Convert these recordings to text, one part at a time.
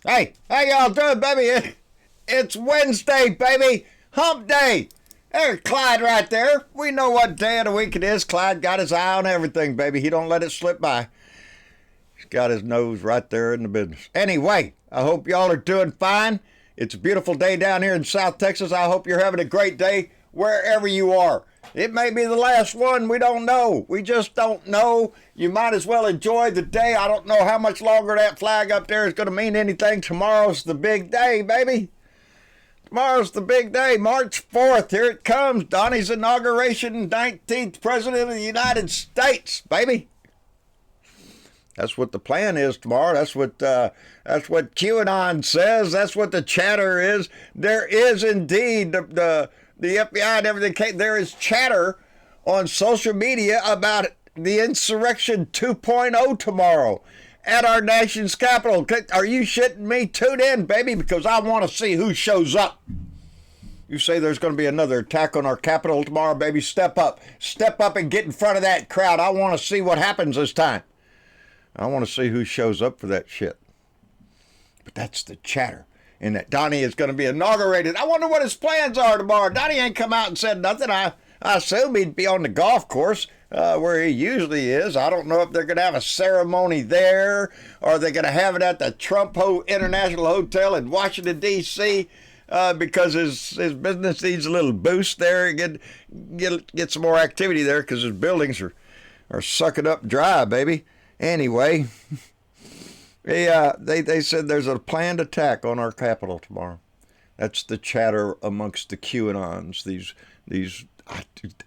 Hey, how y'all doing, baby? It's Wednesday, baby. Hump day. There's Clyde right there. We know what day of the week it is. Clyde got his eye on everything, baby. He don't let it slip by. He's got his nose right there in the business. Anyway, I hope y'all are doing fine. It's a beautiful day down here in South Texas. I hope you're having a great day wherever you are. It may be the last one. We don't know. We just don't know. You might as well enjoy the day. I don't know how much longer that flag up there is going to mean anything. Tomorrow's the big day, baby. Tomorrow's the big day. March 4th. Here it comes. Donnie's inauguration, 19th President of the United States, baby. That's what the plan is tomorrow. That's what QAnon says. That's what the chatter is. There is indeed the FBI and everything. There is chatter on social media about the Inserection 2.0 tomorrow at our nation's capital. Are you shitting me? Tune in, baby, because I want to see who shows up. You say there's going to be another attack on our capital tomorrow, baby. Step up. Step up and get in front of that crowd. I want to see what happens this time. I want to see who shows up for that shit. But that's the chatter. And that Donnie is going to be inaugurated. I wonder what his plans are tomorrow. Donnie ain't come out and said nothing. I assume he'd be on the golf course where he usually is. I don't know if they're going to have a ceremony there or they're going to have it at the Trump International Hotel in Washington, D.C. Because his business needs a little boost there. Get some more activity there because his buildings are sucking up dry, baby. Anyway, they said there's a planned attack on our capital tomorrow. That's the chatter amongst the QAnons. These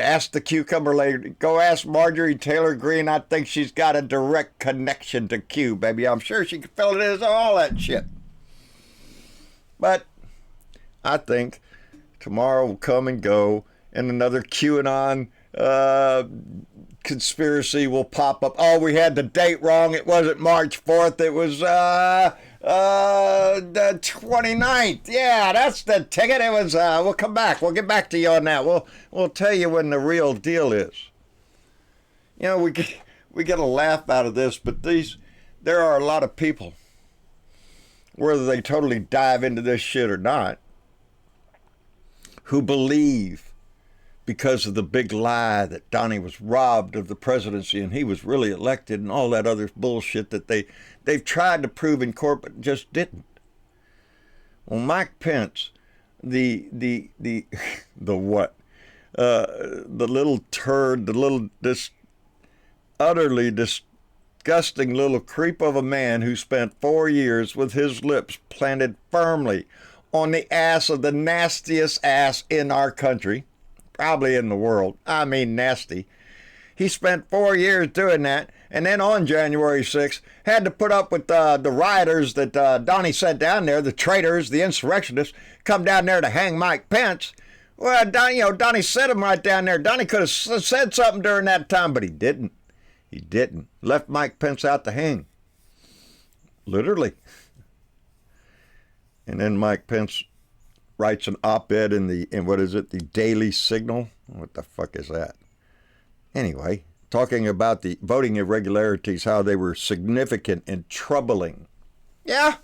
ask the cucumber lady. Go ask Marjorie Taylor Greene. I think she's got a direct connection to Q, baby. I'm sure she can fill it in all that shit. But I think tomorrow will come and go, and another QAnon conspiracy will pop up. Oh, we had the date wrong. It wasn't March 4th. It was the 29th. Yeah, that's the ticket. It was we'll come back. We'll get back to you on that. We'll tell you when the real deal is. You know, we get a laugh out of this, but there are a lot of people, whether they totally dive into this shit or not, who believe because of the big lie that Donnie was robbed of the presidency and he was really elected and all that other bullshit that they've tried to prove in court but just didn't. Well, Mike Pence, the what? The little turd, this utterly disgusting little creep of a man who spent 4 years with his lips planted firmly on the ass of the nastiest ass in our country, probably in the world. I mean, nasty. He spent 4 years doing that, and then on January 6th, had to put up with the rioters that Donnie sent down there, the traitors, the insurrectionists, come down there to hang Mike Pence. Well, Donnie sent him right down there. Donnie could have said something during that time, but he didn't. He didn't. Left Mike Pence out to hang. Literally. And then Mike Pence writes an op-ed in the Daily Signal. What the fuck is that? Anyway, talking about the voting irregularities, how they were significant and troubling. Yeah?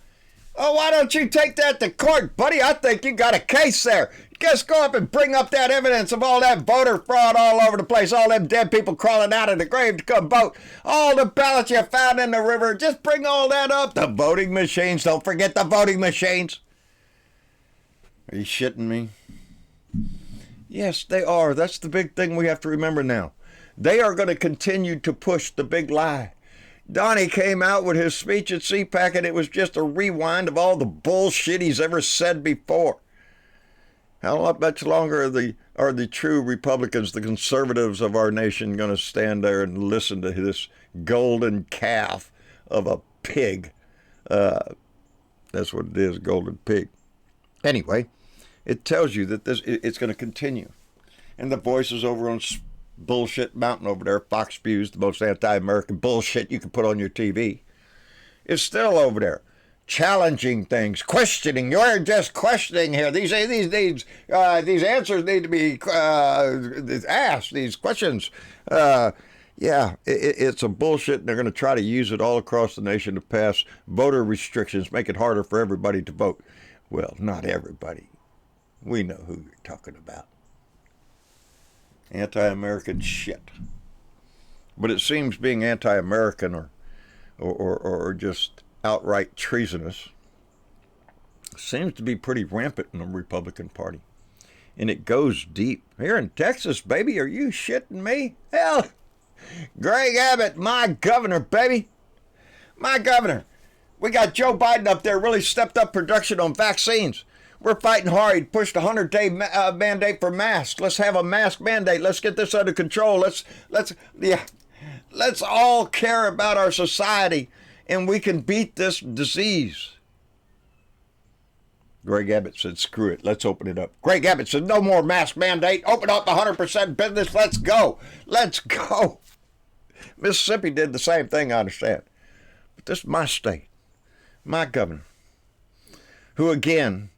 Oh, why don't you take that to court, buddy? I think you got a case there. Just go up and bring up that evidence of all that voter fraud all over the place, all them dead people crawling out of the grave to come vote, all the ballots you found in the river. Just bring all that up. The voting machines. Don't forget the voting machines. Are you shitting me? Yes, they are. That's the big thing we have to remember now. They are going to continue to push the big lie. Donnie came out with his speech at CPAC, and it was just a rewind of all the bullshit he's ever said before. How much longer are the true Republicans, the conservatives of our nation, going to stand there and listen to this golden calf of a pig? That's what it is, golden pig. Anyway, it tells you that it's going to continue. And the voices over on Bullshit Mountain over there, Fox News, the most anti-American bullshit you can put on your TV, is still over there, challenging things, questioning. You're just questioning here. These answers need to be asked. These questions. Yeah, it's a bullshit, and they're going to try to use it all across the nation to pass voter restrictions, make it harder for everybody to vote. Well, not everybody. We know who you're talking about. Anti-American shit. But it seems being anti-American or just outright treasonous seems to be pretty rampant in the Republican Party. And it goes deep. Here in Texas, baby, are you shitting me? Hell, Greg Abbott, my governor, baby. My governor. We got Joe Biden up there, really stepped up production on vaccines. We're fighting hard. He pushed a 100-day mandate for masks. Let's have a mask mandate. Let's get this under control. Let's all care about our society, and we can beat this disease. Greg Abbott said, screw it. Let's open it up. Greg Abbott said, no more mask mandate. Open up 100% business. Let's go. Let's go. Mississippi did the same thing, I understand. But this is my state, my governor, who, again,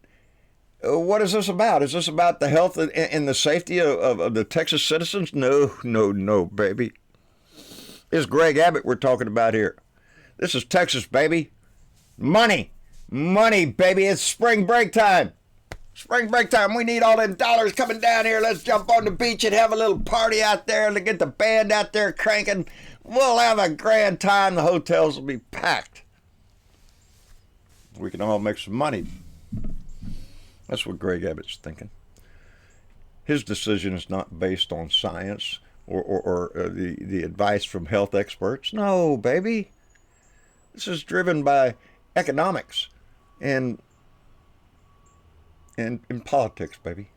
what is this about? Is this about the health and the safety of the Texas citizens? No, baby. It's Greg Abbott we're talking about here. This is Texas, baby. Money, baby. It's spring break time. Spring break time. We need all them dollars coming down here. Let's jump on the beach and have a little party out there and get the band out there cranking. We'll have a grand time. The hotels will be packed. We can all make some money. That's what Greg Abbott's thinking. His decision is not based on science or the advice from health experts. No, baby. This is driven by economics and politics, baby.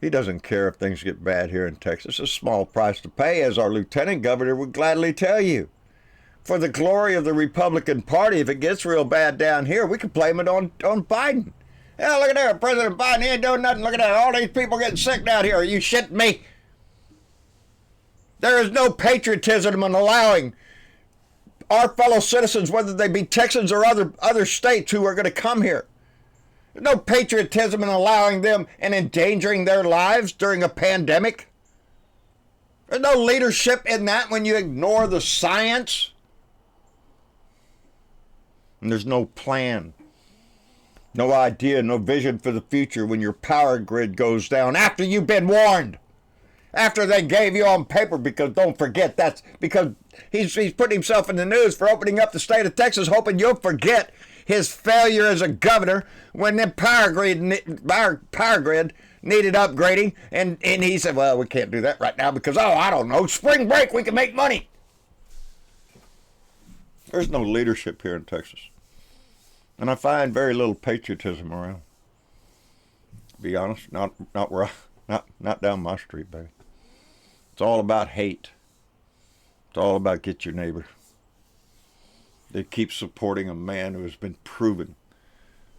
He doesn't care if things get bad here in Texas. It's a small price to pay, as our lieutenant governor would gladly tell you. For the glory of the Republican Party, if it gets real bad down here, we can blame it on Biden. Yeah, look at that, President Biden, he ain't doing nothing. Look at that, all these people getting sick down here. Are you shitting me? There is no patriotism in allowing our fellow citizens, whether they be Texans or other states who are going to come here. There's no patriotism in allowing them and endangering their lives during a pandemic. There's no leadership in that when you ignore the science. And there's no plan, no idea, no vision for the future when your power grid goes down after you've been warned. After they gave you on paper, because don't forget, that's because he's putting himself in the news for opening up the state of Texas, hoping you'll forget his failure as a governor when the power grid needed upgrading, and he said, well, we can't do that right now because, I don't know, spring break, we can make money. There's no leadership here in Texas. And I find very little patriotism around. To be honest, not down my street, baby. It's all about hate. It's all about get your neighbor. They keep supporting a man who has been proven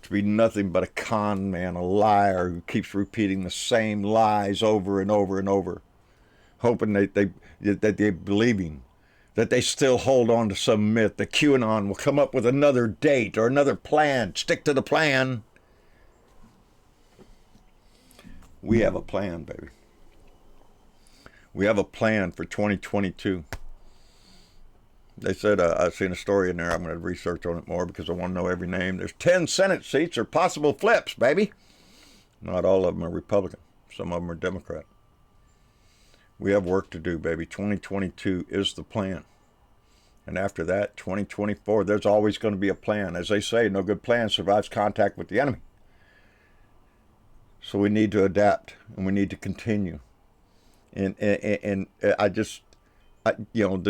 to be nothing but a con man, a liar who keeps repeating the same lies over and over and over, hoping that they believe him, that they still hold on to some myth that QAnon will come up with another date or another plan. Stick to the plan. We have a plan, baby. We have a plan for 2022. They said, I've seen a story in there. I'm going to research on it more because I want to know every name. There's 10 Senate seats or possible flips, baby. Not all of them are Republican. Some of them are Democrat. We have work to do, baby. 2022 is the plan. And after that, 2024, there's always going to be a plan. As they say, no good plan survives contact with the enemy. So we need to adapt and we need to continue. And the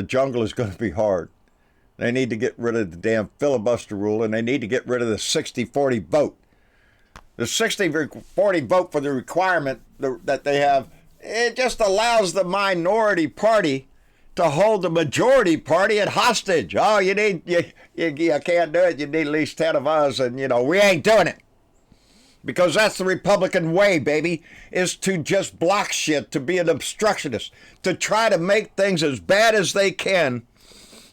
jungle is going to be hard. They need to get rid of the damn filibuster rule, and they need to get rid of the 60-40 vote. The 60-40 vote for the requirement that they have, it just allows the minority party to hold the majority party at hostage. Oh, you can't do it. You need at least 10 of us, and, we ain't doing it. Because that's the Republican way, baby, is to just block shit, to be an obstructionist, to try to make things as bad as they can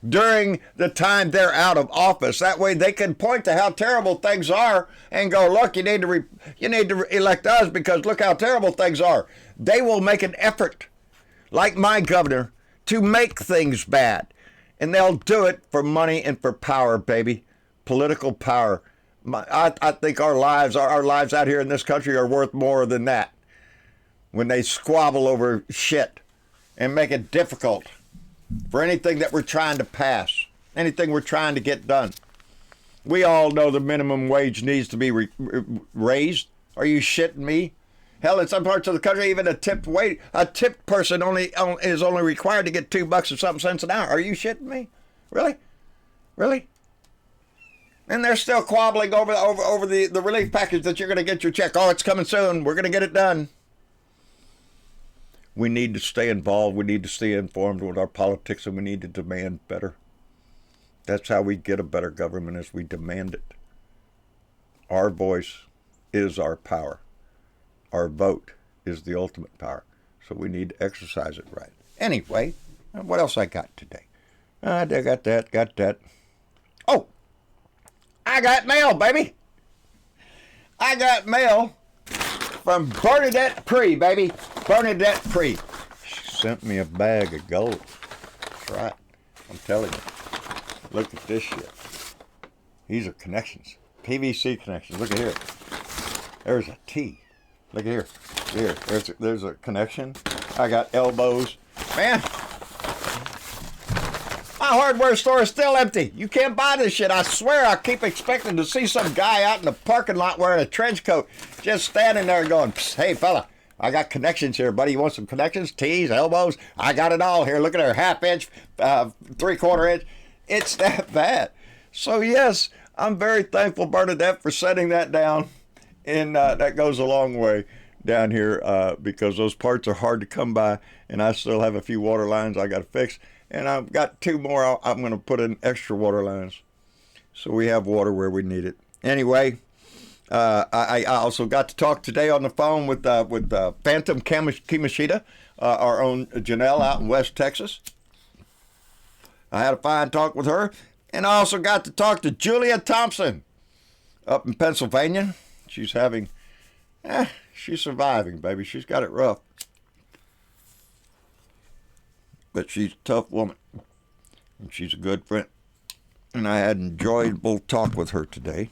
during the time they're out of office. That way they can point to how terrible things are and go, look, you need to elect us because look how terrible things are. They will make an effort, like my governor, to make things bad. And they'll do it for money and for power, baby. Political power. I think our lives out here in this country are worth more than that. When they squabble over shit and make it difficult for anything that we're trying to pass, anything we're trying to get done. We all know the minimum wage needs to be raised. Are you shitting me? Hell, in some parts of the country, even a tipped person is only required to get $2 or something cents an hour. Are you shitting me? Really? Really? And they're still quabbling over the relief package that you're going to get your check. Oh, it's coming soon. We're going to get it done. We need to stay involved. We need to stay informed with our politics, and we need to demand better. That's how we get a better government, is we demand it. Our voice is our power. Our vote is the ultimate power. So we need to exercise it right. Anyway, what else I got today? I got that. Oh, I got mail, baby. I got mail from Bernadette Pree, baby. Bernadette Pree. She sent me a bag of gold. That's right. I'm telling you. Look at this shit. These are connections. PVC connections. Look at here. There's a T. Look at here. Here. There's a connection. I got elbows. Man. My hardware store is still empty. You can't buy this shit. I swear I keep expecting to see some guy out in the parking lot wearing a trench coat just standing there going, hey, fella, I got connections here, buddy. You want some connections? T's, elbows? I got it all here. Look at her, 1/2 inch, 3/4 inch. It's that bad. So, yes, I'm very thankful, Bernadette, for setting that down. And that goes a long way down here because those parts are hard to come by. And I still have a few water lines I got to fix. And I've got 2 more. I'm going to put in extra water lines so we have water where we need it. Anyway, I also got to talk today on the phone with Phantom Kimishita, our own Janelle out in West Texas. I had a fine talk with her. And I also got to talk to Julia Thompson up in Pennsylvania. She's she's surviving, baby. She's got it rough. But she's a tough woman. And she's a good friend. And I had an enjoyable talk with her today.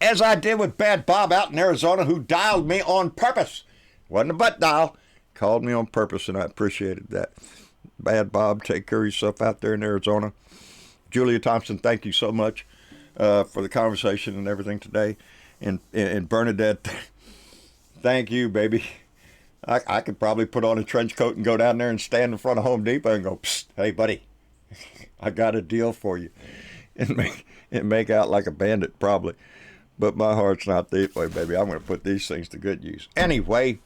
As I did with Bad Bob out in Arizona, who dialed me on purpose. Wasn't a butt dial. Called me on purpose, and I appreciated that. Bad Bob, take care of yourself out there in Arizona. Julia Thompson, thank you so much for the conversation and everything today. And Bernadette, thank you, baby. I could probably put on a trench coat and go down there and stand in front of Home Depot and go, psst, hey, buddy, I got a deal for you. And make out like a bandit, probably. But my heart's not that way, baby. I'm going to put these things to good use. Anyway,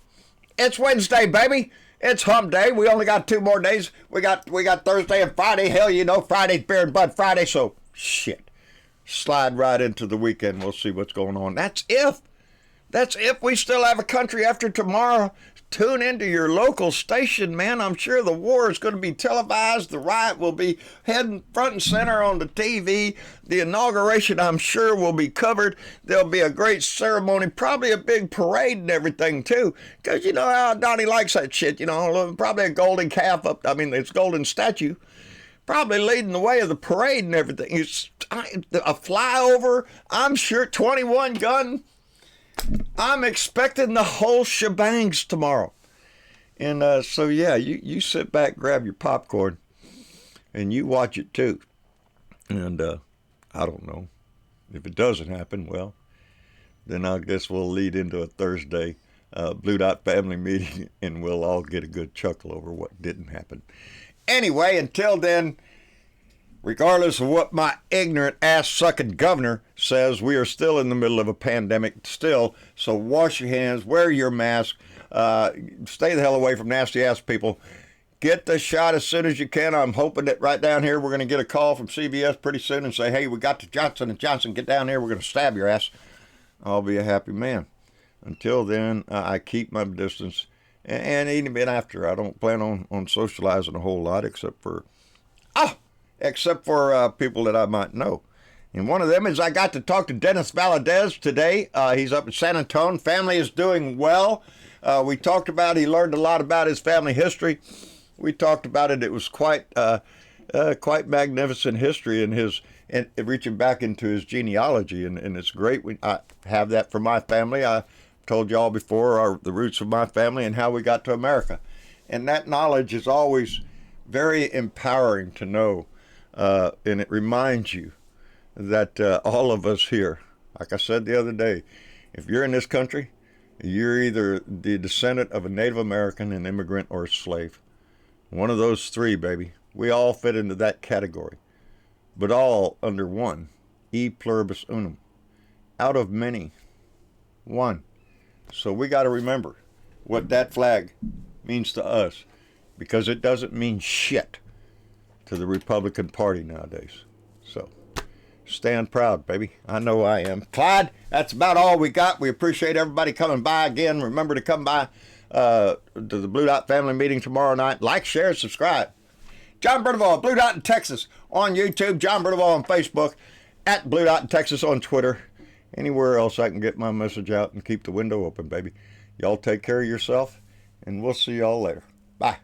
it's Wednesday, baby. It's hump day. We only got 2 more days. We got Thursday and Friday. Hell, you know, Friday's Beer and Bud Friday. So, shit. Slide right into the weekend. We'll see what's going on. That's if we still have a country after tomorrow. Tune into your local station, man. I'm sure the war is going to be televised. The riot will be heading front and center on the TV. The inauguration, I'm sure, will be covered. There'll be a great ceremony, probably a big parade and everything, too. Because you know how Donnie likes that shit, you know. Probably a golden calf it's golden statue. Probably leading the way of the parade and everything. It's a flyover, I'm sure, 21 gun. I'm expecting the whole shebangs tomorrow. And so, yeah, you sit back, grab your popcorn, and you watch it too. And I don't know. If it doesn't happen, well, then I guess we'll lead into a Thursday Blue Dot family meeting, and we'll all get a good chuckle over what didn't happen. Anyway, until then, regardless of what my ignorant ass-sucking governor says, we are still in the middle of a pandemic still. So wash your hands, wear your mask, stay the hell away from nasty-ass people. Get the shot as soon as you can. I'm hoping that right down here we're going to get a call from CBS pretty soon and say, hey, we got the Johnson & Johnson. Get down here. We're going to stab your ass. I'll be a happy man. Until then, I keep my distance. And even after, I don't plan on socializing a whole lot except for people that I might know. And one of them is I got to talk to Dennis Valadez today. He's up in San Antonio. Family is doing well. We talked about, he learned a lot about his family history. We talked about it. It was quite magnificent history in his, and reaching back into his genealogy, and it's great. I have that for my family. I told y'all before the roots of my family and how we got to America, and that knowledge is always very empowering to know, and it reminds you that all of us here, like I said the other day, if you're in this country, you're either the descendant of a Native American, an immigrant, or a slave. One of those three, baby. We all fit into that category, but all under one, e pluribus unum, out of many, one. So we got to remember what that flag means to us, because it doesn't mean shit to the Republican Party nowadays. So stand proud, baby. I know I am. Clyde, that's about all we got. We appreciate everybody coming by again. Remember to come by to the Blue Dot family meeting tomorrow night. Like, share, subscribe. John Bernavall, Blue Dot in Texas on YouTube. John Bernavall on Facebook. At Blue Dot in Texas on Twitter. Anywhere else I can get my message out and keep the window open, baby. Y'all take care of yourself, and we'll see y'all later. Bye.